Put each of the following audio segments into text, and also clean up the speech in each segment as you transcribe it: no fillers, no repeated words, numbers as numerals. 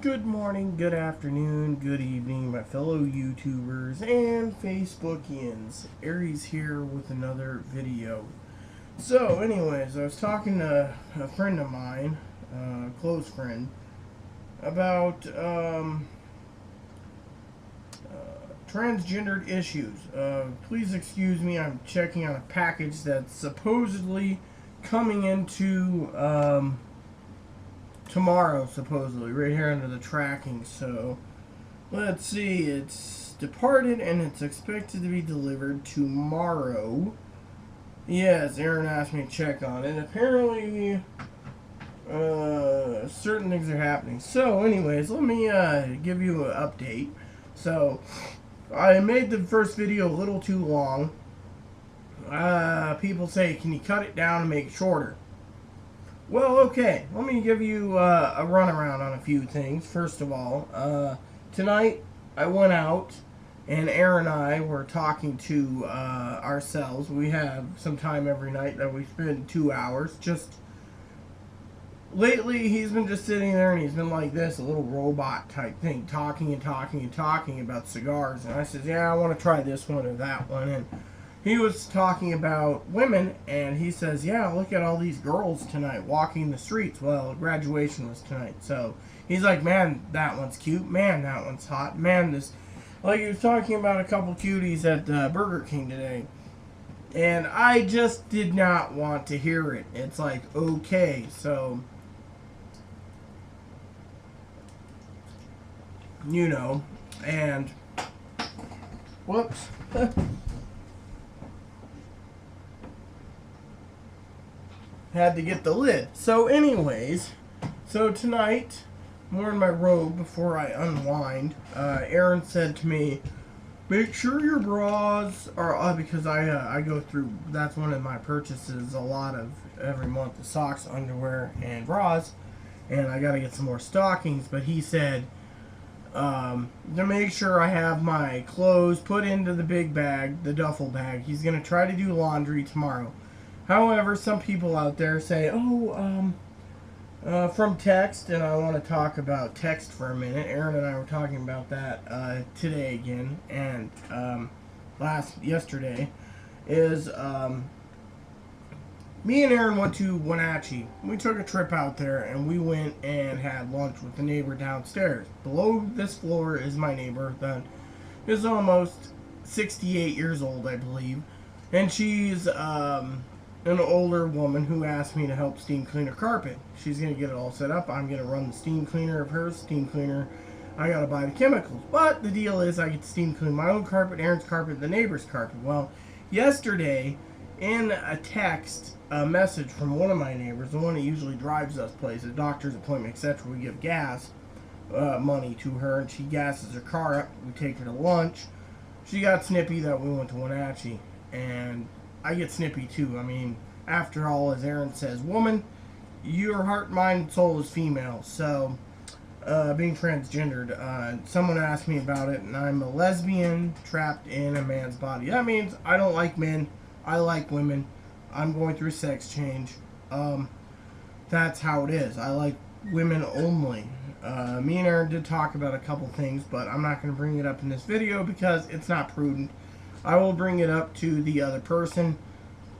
Good morning, good afternoon, good evening, my fellow YouTubers and Facebookians. Aries here with another video. So, anyways, I was talking to a friend of mine, a close friend, about transgendered issues. Please excuse me, I'm checking on a package that's supposedly coming into tomorrow, supposedly, right here under the tracking. So let's see, it's departed and it's expected to be delivered tomorrow. Yes, Aaron asked me to check on it. Apparently certain things are happening. So anyways, let me give you an update. So I made the first video a little too long. People say, can you cut it down and make it shorter? Well, okay, let me give you a runaround on a few things. First of all, tonight I went out and Aaron and I were talking to ourselves. We have some time every night that we spend 2 hours. Just lately, he's been just sitting there and he's been like this, a little robot type thing, talking and talking and talking about cigars. And I said, yeah, I want to try this one or that one. And he was talking about women, and he says, yeah, look at all these girls tonight walking the streets. Well, graduation was tonight, so he's like, man, that one's cute. Man, that one's hot. Man, this... Like, he was talking about a couple cuties at Burger King today, and I just did not want to hear it. It's like, okay, so... You know, and... Whoops. Had to get the lid. So anyways, so tonight, I'm wearing my robe before I unwind. Aaron said to me, make sure your bras are, because I go through, that's one of my purchases a lot of every month, the socks, underwear, and bras, and I gotta get some more stockings. But he said, to make sure I have my clothes put into the big bag, the duffel bag. He's gonna try to do laundry tomorrow. However, some people out there say, from text, and I want to talk about text for a minute. Aaron and I were talking about that today again, and yesterday, is me and Aaron went to Wenatchee. We took a trip out there, and we went and had lunch with the neighbor downstairs. Below this floor is my neighbor that is almost 68 years old, I believe, and she's an older woman who asked me to help steam clean her carpet. She's going to get it all set up. I'm going to run the steam cleaner of her steam cleaner. I got to buy the chemicals. But the deal is I get to steam clean my own carpet, Aaron's carpet, the neighbor's carpet. Well, yesterday, in a text, a message from one of my neighbors, the one that usually drives us places, doctor's appointment, etc., we give gas money to her, and she gasses her car up. We take her to lunch. She got snippy that we went to Wenatchee, and I get snippy too. I mean, after all, as Aaron says, woman, your heart, mind, and soul is female. So, being transgendered, someone asked me about it, and I'm a lesbian trapped in a man's body. That means I don't like men. I like women. I'm going through sex change. That's how it is. I like women only. Me and Aaron did talk about a couple things, but I'm not going to bring it up in this video because it's not prudent. I will bring it up to the other person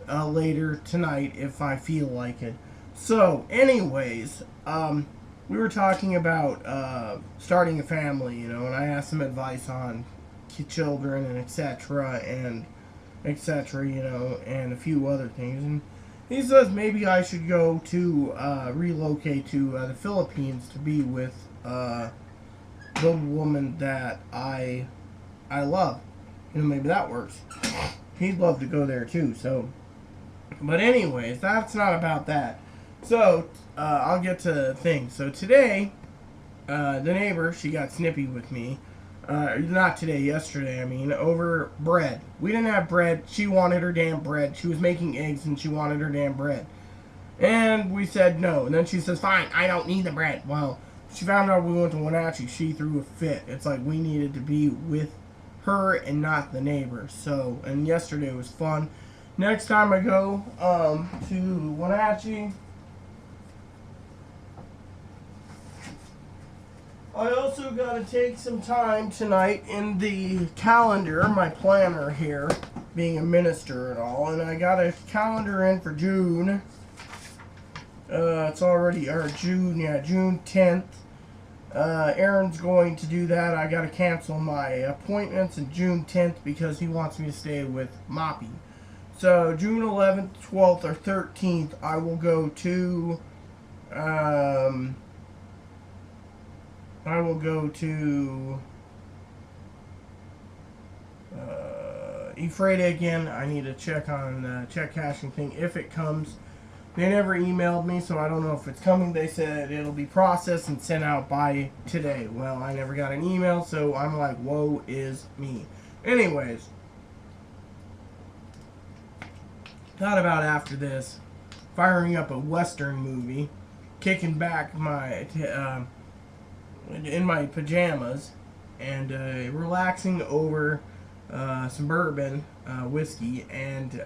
later tonight if I feel like it. So, anyways, we were talking about starting a family, you know, and I asked some advice on children and etc., you know, and a few other things. And he says maybe I should go to relocate to the Philippines to be with the woman that I love. You know, maybe that works. He'd love to go there too, so. But anyways, that's not about that. So, I'll get to things. So today, the neighbor, she got snippy with me. Not today, yesterday, I mean, over bread. We didn't have bread. She wanted her damn bread. She was making eggs and she wanted her damn bread. And we said no. And then she says, fine, I don't need the bread. Well, she found out we went to Wenatchee. She threw a fit. It's like we needed to be with her and not the neighbor. So, and yesterday was fun. Next time I go to Wenatchee, I also got to take some time tonight in the calendar, my planner here, being a minister and all, and I got a calendar in for June. It's already, or June, yeah, June 10th. Aaron's going to do that. I got to cancel my appointments in June 10th because he wants me to stay with Moppy. So June 11th, 12th, or 13th, I will go to, Ephrata again. I need to check on the check cashing thing if it comes. They never emailed me, so I don't know if it's coming. They said it'll be processed and sent out by today. Well, I never got an email, so I'm like, woe is me. Anyways, thought about after this, firing up a Western movie, kicking back my in my pajamas, and relaxing over some bourbon, whiskey, and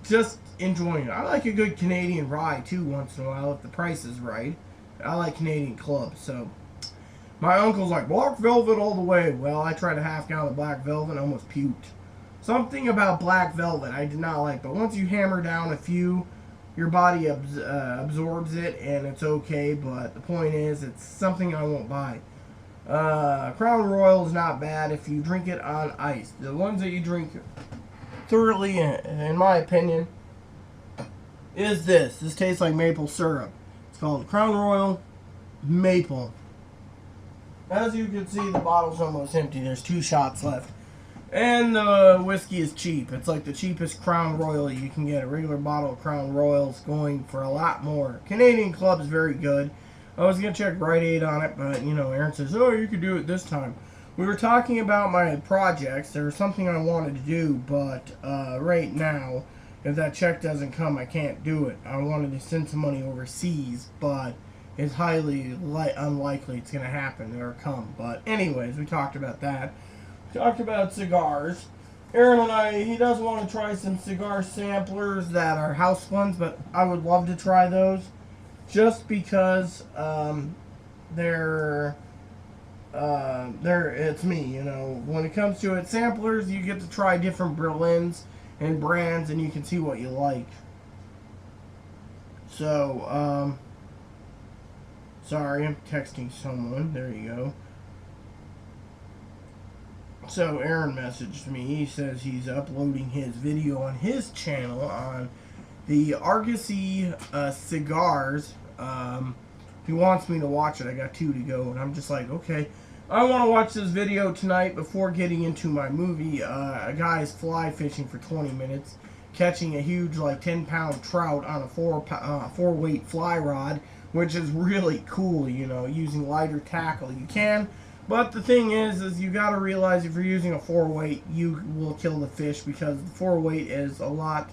just enjoying it. I like a good Canadian rye too once in a while if the price is right. I like Canadian clubs, so my uncle's like, Black Velvet all the way. Well, I tried a half gallon of Black Velvet and almost puked. Something about Black Velvet I did not like, but once you hammer down a few, your body absorbs it and it's okay, but the point is it's something I won't buy. Crown Royal is not bad if you drink it on ice. The ones that you drink thoroughly, in my opinion, is this. This tastes like maple syrup. It's called Crown Royal Maple. As you can see, the bottle's almost empty. There's 2 shots left. And the whiskey is cheap. It's like the cheapest Crown Royal you can get. A regular bottle of Crown Royal's going for a lot more. Canadian Club's very good. I was going to check Rite Aid on it, but, you know, Aaron says, oh, you could do it this time. We were talking about my projects. There was something I wanted to do, but right now, if that check doesn't come, I can't do it. I wanted to send some money overseas, but it's highly unlikely it's going to happen or come. But anyways, we talked about that. We talked about cigars. Aaron and I, he does want to try some cigar samplers that are house ones, but I would love to try those just because it's me, you know. When it comes to it, samplers, you get to try different Berlins and brands, and you can see what you like. So, sorry, I'm texting someone. There you go. So, Aaron messaged me. He says he's uploading his video on his channel on the Argosy cigars. He wants me to watch it. I got 2 to go, and I'm just like, okay. I want to watch this video tonight before getting into my movie. A guy's fly fishing for 20 minutes, catching a huge, like, 10-pound trout on a 4-weight fly rod, which is really cool, you know, using lighter tackle. You can, but the thing is you got to realize if you're using a 4-weight, you will kill the fish because the 4-weight is a lot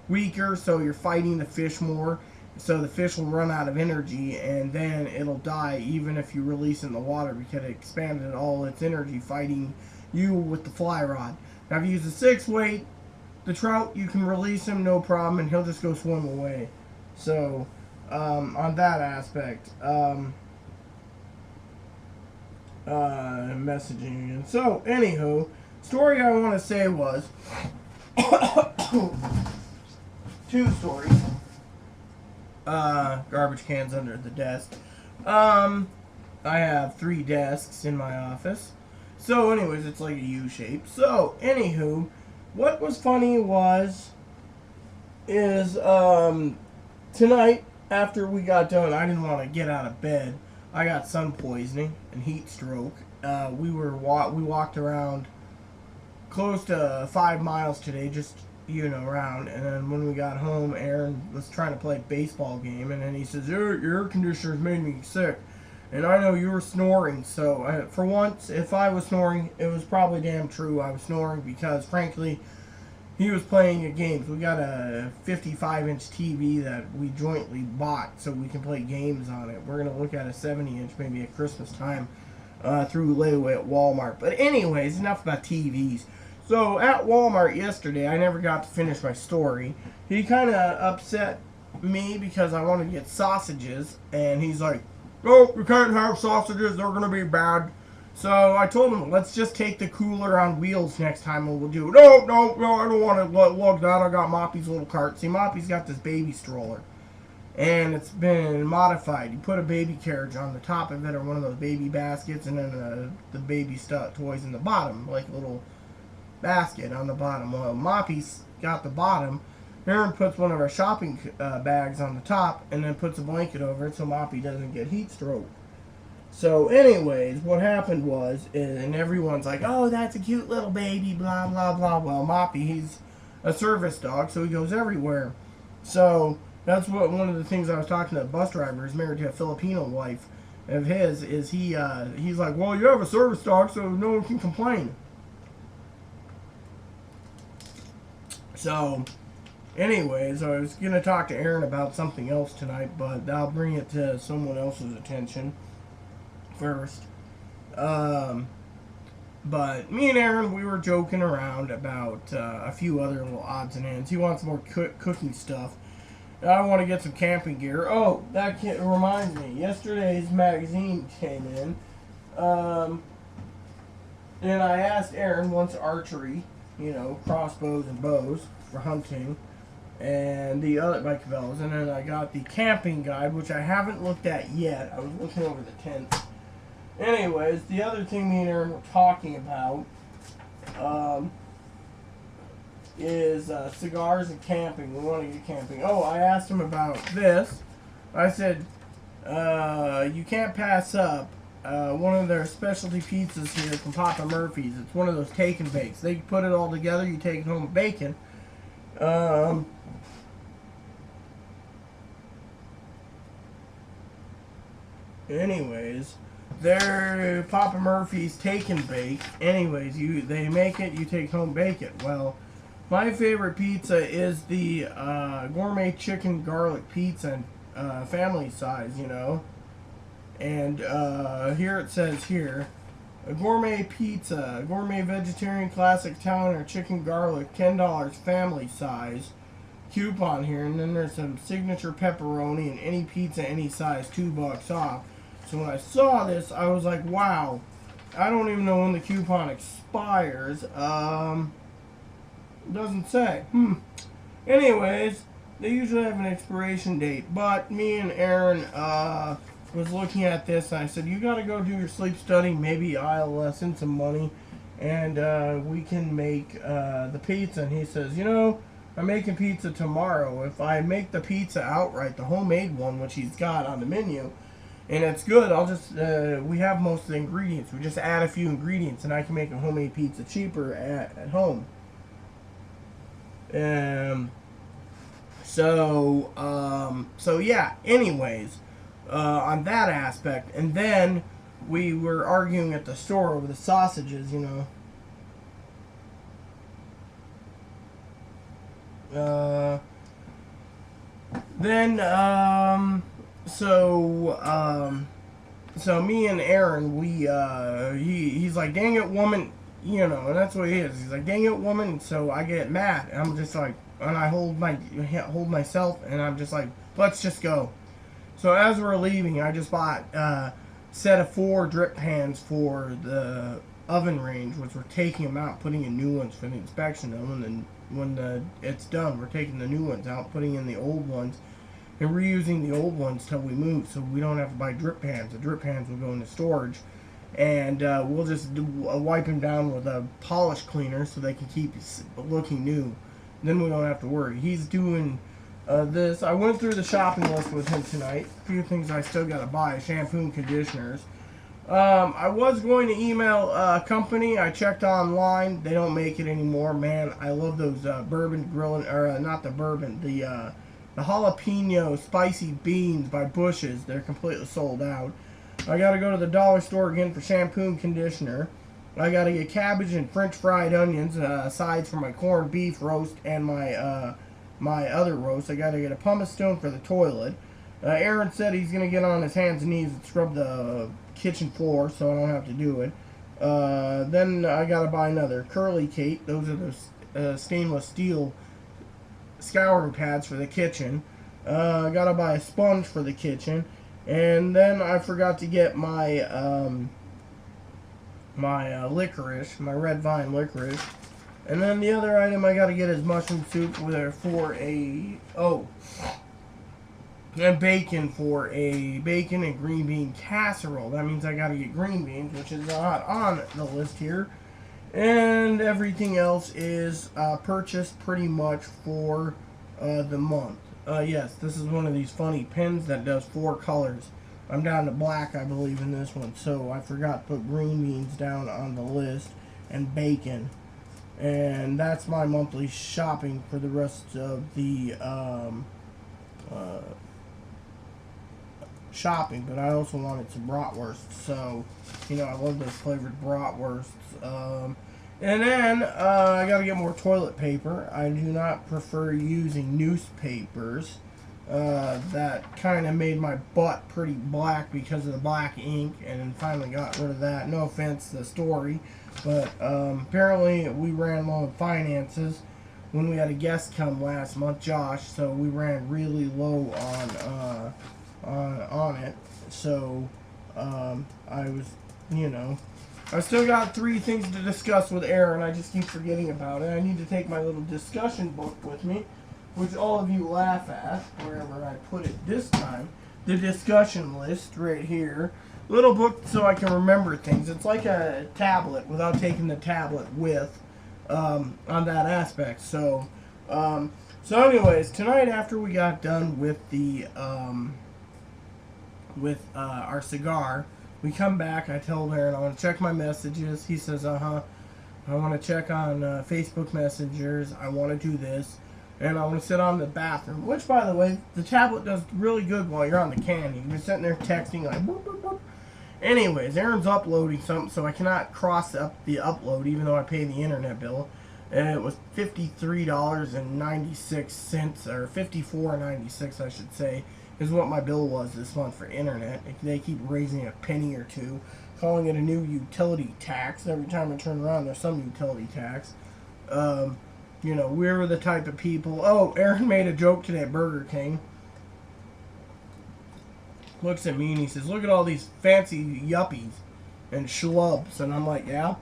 weaker, so you're fighting the fish more. So the fish will run out of energy, and then it'll die even if you release it in the water because it expanded all its energy fighting you with the fly rod. Now if you use a 6-weight, the trout, you can release him no problem, and he'll just go swim away. So on that aspect, messaging again. So anywho, story I want to say was 2 stories. Garbage cans under the desk. I have 3 desks in my office. So anyways, it's like a U shape. So anywho, what was funny is tonight after we got done, I didn't want to get out of bed. I got sun poisoning and heat stroke. We walked around close to 5 miles today, just around, and then when we got home, Aaron was trying to play a baseball game, and then he says, your air conditioner's made me sick, and I know you were snoring, so for once, if I was snoring, it was probably damn true I was snoring, because frankly, he was playing a game. We got a 55-inch TV that we jointly bought so we can play games on it. We're going to look at a 70-inch maybe at Christmas time through layaway at Walmart. But anyways, enough about TVs. So at Walmart yesterday, I never got to finish my story. He kind of upset me because I wanted to get sausages, and he's like, "No, you can't have sausages. They're gonna be bad." So I told him, let's just take the cooler on wheels next time and we'll do it. No, no, no, I don't want to lug that. I got Moppy's little cart. See, Moppy's got this baby stroller. And it's been modified. You put a baby carriage on the top of it, or one of those baby baskets, and then the baby stuff toys in the bottom, like a little basket on the bottom. Well, Moppy's got the bottom. Aaron puts one of our shopping bags on the top, and then puts a blanket over it so Moppy doesn't get heat stroke. So, anyways, what happened was, and everyone's like, "Oh, that's a cute little baby," blah blah blah. Well, Moppy, he's a service dog, so he goes everywhere. So that's what one of the things I was talking to the bus driver, is married to a Filipino wife of his, is he's like, "Well, you have a service dog, so no one can complain." So, anyways, I was gonna talk to Aaron about something else tonight, but I'll bring it to someone else's attention first. But me and Aaron, we were joking around about a few other little odds and ends. He wants more cooking stuff. I want to get some camping gear. Oh, that reminds me. Yesterday's magazine came in. And I asked Aaron, wants archery, crossbows and bows for hunting, and the other by Cabela's. And then I got the camping guide, which I haven't looked at yet. I was looking over the tents. Anyways, the other thing me and Aaron were talking about is cigars and camping. We want to get camping. Oh, I asked him about this. I said, you can't pass up one of their specialty pizzas here from Papa Murphy's. It's one of those take and bakes. They put it all together. You take it home with bacon. Anyways, they're Papa Murphy's take and bake. Anyways, they make it, you take home, bake it. Well, my favorite pizza is the gourmet chicken garlic pizza, family size, And here it says here, a gourmet pizza, gourmet vegetarian classic Italian or chicken garlic, $10, family size. Coupon here, and then there's some signature pepperoni, and any pizza any size, $2 off. So when I saw this, I was like, wow, I don't even know when the coupon expires. Doesn't say. Anyways, they usually have an expiration date, but me and Aaron was looking at this, and I said, you gotta go do your sleep study. Maybe I'll send some money, and we can make the pizza. And he says, I'm making pizza tomorrow. If I make the pizza outright, the homemade one, which he's got on the menu, and it's good, I'll just, we have most of the ingredients. We just add a few ingredients, and I can make a homemade pizza cheaper at home. So yeah, anyways, on that aspect. And then we were arguing at the store over the sausages, So me and Aaron, he's like, dang it, woman, and that's what he is. He's like, dang it, woman. So I get mad. And I'm just like, and I hold myself, and I'm just like, let's just go. So as we're leaving, I just bought a set of 4 drip pans for the oven range, which we're taking them out, putting in new ones for the inspection. And then when it's done, we're taking the new ones out, putting in the old ones, and reusing the old ones till we move, so we don't have to buy drip pans. The drip pans will go into storage, and we'll just wipe them down with a polish cleaner so they can keep looking new. Then we don't have to worry. He's doing this. I went through the shopping list with him tonight. A few things I still got to buy: shampoo and conditioners. I was going to email a company. I checked online. They don't make it anymore. Man, I love those bourbon grilling, or not the bourbon, the jalapeno spicy beans by Bush's. They're completely sold out. I gotta go to the dollar store again for shampoo and conditioner. I gotta get cabbage and French fried onions, sides for my corned beef roast and my my other roast. I gotta get a pumice stone for the toilet. Aaron said he's gonna get on his hands and knees and scrub the kitchen floor, so I don't have to do it. Then I gotta buy another Curly Kate. Those are the stainless steel scouring pads for the kitchen. I gotta buy a sponge for the kitchen, And then I forgot to get my licorice, my red vine licorice. And then the other item I got to get is mushroom soup for a and bacon for a bacon and green bean casserole. That means I got to get green beans, which is not on the list here. And everything else is purchased pretty much for the month. Yes, this is one of these funny pins that does 4 colors. I'm down to black, I believe, in this one. So I forgot to put green beans down on the list and bacon. And that's my monthly shopping for the rest of the shopping. But I also wanted some bratwurst. So, you know, I love those flavored bratwursts. And then I got to get more toilet paper. I do not prefer using newspapers. That kind of made my butt pretty black because of the black ink, and then finally got rid of that. No offense to the story, but apparently we ran low on finances when we had a guest come last month, Josh. So we ran really low on it. So I was, you know. I still got 3 things to discuss with Aaron. I just keep forgetting about it. I need to take my little discussion book with me, which all of you laugh at, wherever I put it this time. The discussion list right here. Little book so I can remember things. It's like a tablet without taking the tablet with on that aspect. So anyways, tonight after we got done with the our cigar, we come back. I told Aaron I want to check my messages. He says, I want to check on Facebook messengers. I want to do this. And I want to sit on the bathroom. Which, by the way, the tablet does really good while you're on the can. You can be sitting there texting like boop, boop, boop. Anyways, Aaron's uploading something, so I cannot cross up the upload even though I pay the internet bill. And it was $53.96, or $54.96 I should say, is what my bill was this month for internet. They keep raising a penny or two, calling it a new utility tax. Every time I turn around, there's some utility tax. You know, we're the type of people. Oh, Aaron made a joke today at Burger King. Looks at me and he says, look at all these fancy yuppies and schlubs. And I'm like, yeah,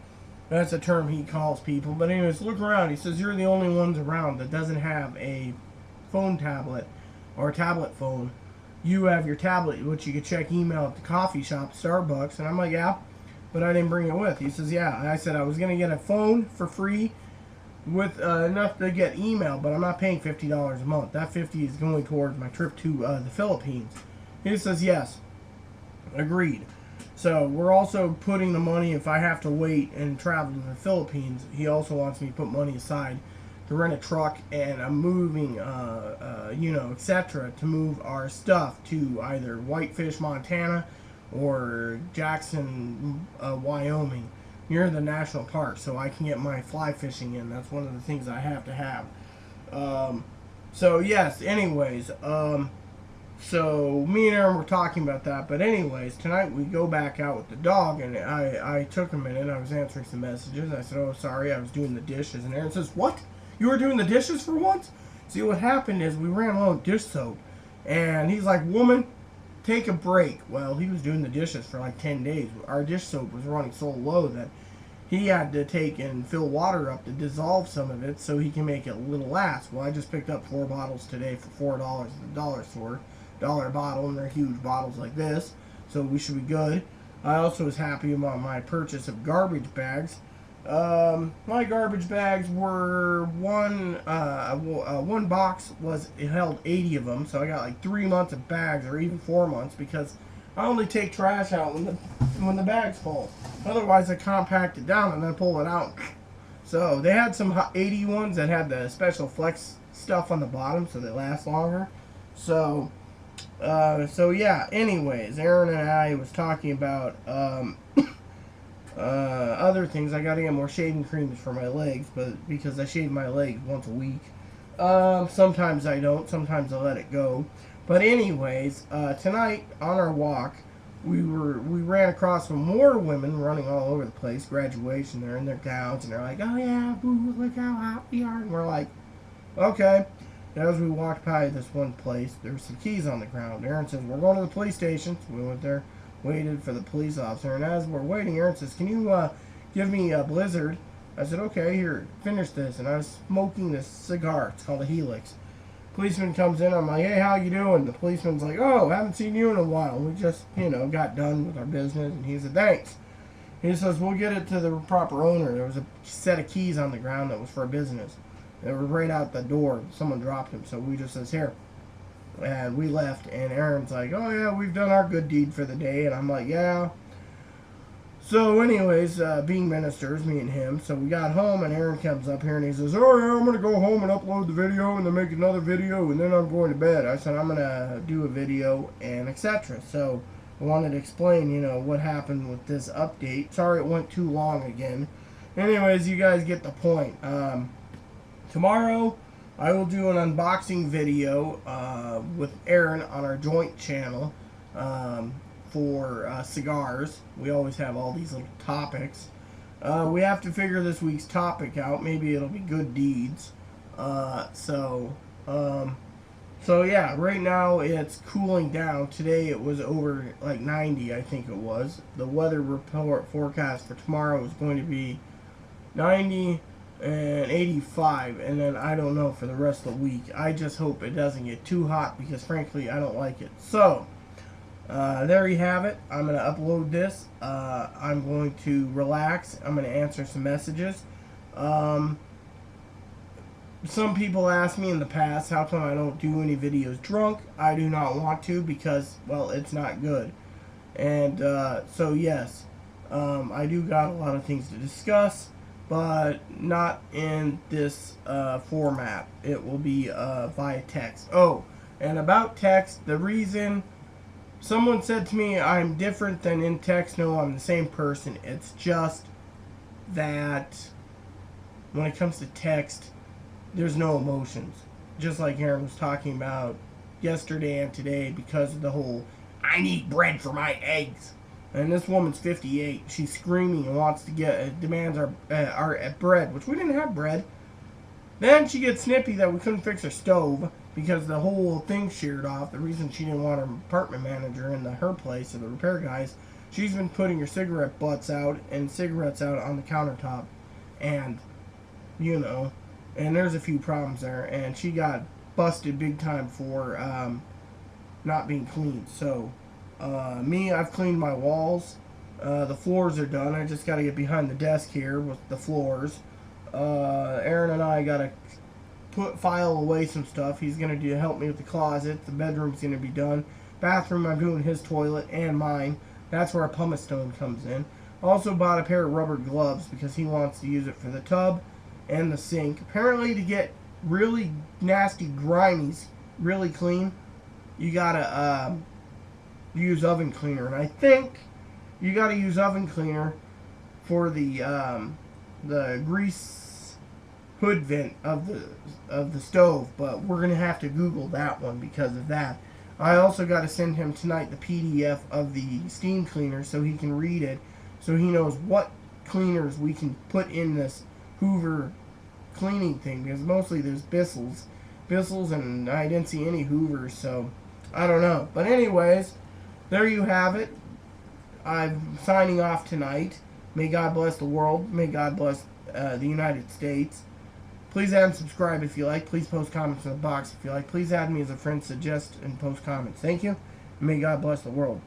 that's a term he calls people. But anyways, look around. He says, you're the only ones around that doesn't have a phone tablet or a tablet phone. You have your tablet, which you could check email at the coffee shop, Starbucks. And I'm like, yeah, but I didn't bring it with. He says, yeah. And I said I was going to get a phone for free with enough to get email, but I'm not paying $50 a month. That $50 is going towards my trip to the Philippines. He says, yes. Agreed. So we're also putting the money, if I have to wait and travel to the Philippines, he also wants me to put money aside to rent a truck and a moving, you know, etc. to move our stuff to either Whitefish, Montana or Jackson, Wyoming, near the national park, so I can get my fly fishing in. That's one of the things I have to have. So yes, anyways, so me and Aaron were talking about that, but anyways, tonight we go back out with the dog, and I took a minute, I was answering some messages. I said, oh, sorry, I was doing the dishes, and Aaron says, what? You were doing the dishes for once? See, what happened is we ran low on dish soap, and he's like, woman, take a break. Well, he was doing the dishes for like 10 days. Our dish soap was running so low that he had to take and fill water up to dissolve some of it so he can make it a little last. Well, I just picked up 4 bottles today for $4 at the dollar store. $1 bottle, and they're huge bottles like this, so we should be good. I also was happy about my purchase of garbage bags. My garbage bags were one box it held 80 of them, so I got like 3 months of bags, or even 4 months, because I only take trash out when the bag's full. Otherwise, I compact it down and then pull it out. So they had some 80 ones that had the special flex stuff on the bottom, so they last longer. So yeah. Anyways, Aaron and I was talking about other things. I gotta get more shaving creams for my legs, but because I shave my legs once a week. Sometimes I don't. Sometimes I let it go. But anyways, tonight on our walk, we ran across some more women running all over the place. Graduation, they're in their gowns and they're like, "Oh yeah, boo, look how hot we are." And we're like, "Okay." As we walked by this one place, there were some keys on the ground. Aaron says, we're going to the police station. So we went there, waited for the police officer. And as we're waiting, Aaron says, can you give me a Blizzard? I said, okay, here, finish this. And I was smoking this cigar. It's called a Helix. Policeman comes in. I'm like, hey, how you doing? The policeman's like, oh, haven't seen you in a while. We just, got done with our business. And he said, thanks. He says, we'll get it to the proper owner. There was a set of keys on the ground that was for a business. They were right out the door. Someone dropped them. So we just says, here. And we left. And Aaron's like, oh, yeah, we've done our good deed for the day. And I'm like, yeah. So anyways, being ministers, me and him. So we got home, and Aaron comes up here, and he says, oh, yeah, I'm going to go home and upload the video and then make another video, and then I'm going to bed. I said, I'm going to do a video and etc. So I wanted to explain, what happened with this update. Sorry it went too long again. Anyways, you guys get the point. Tomorrow, I will do an unboxing video with Aaron on our joint channel for cigars. We always have all these little topics. We have to figure this week's topic out. Maybe it'll be good deeds. So yeah, right now it's cooling down. Today it was over like 90, I think it was. The weather report forecast for tomorrow is going to be 90 and 85, and then I don't know for the rest of the week. I just hope it doesn't get too hot because frankly I don't like it. So there you have it. I'm going to upload this. I'm going to relax. I'm going to answer some messages. Some people asked me in the past, how come I don't do any videos drunk? I do not want to because, well, it's not good. And so, yes, I do got a lot of things to discuss, but not in this format. It will be via text. Oh, and about text, the reason someone said to me I'm different than in text. No, I'm the same person. It's just that when it comes to text, there's no emotions. Just like Aaron was talking about yesterday and today because of the whole, I need bread for my eggs. And this woman's 58. She's screaming and wants to demands our bread, which we didn't have bread. Then she gets snippy that we couldn't fix her stove because the whole thing sheared off. The reason she didn't want her apartment manager in her place, or the repair guys, she's been putting her cigarette butts out and cigarettes out on the countertop. And, and there's a few problems there. And she got busted big time for not being clean. So, I've cleaned my walls. The floors are done. I just got to get behind the desk here with the floors. Aaron and I got to file away some stuff. He's going to help me with the closet. The bedroom's going to be done. Bathroom, I'm doing his toilet and mine. That's where a pumice stone comes in. Also bought a pair of rubber gloves because he wants to use it for the tub and the sink. Apparently to get really nasty grimies really clean, you got to use oven cleaner. And I think you got to use oven cleaner for the grease hood vent of the stove, but we're gonna have to Google that one because of that. I also got to send him tonight the PDF of the steam cleaner so he can read it, so he knows what cleaners we can put in this Hoover cleaning thing, because mostly there's Bissell's, and I didn't see any Hoovers, so I don't know. But anyways, there you have it. I'm signing off tonight. May God bless the world. May God bless the United States. Please add and subscribe if you like. Please post comments in the box if you like. Please add me as a friend, suggest, and post comments. Thank you. May God bless the world.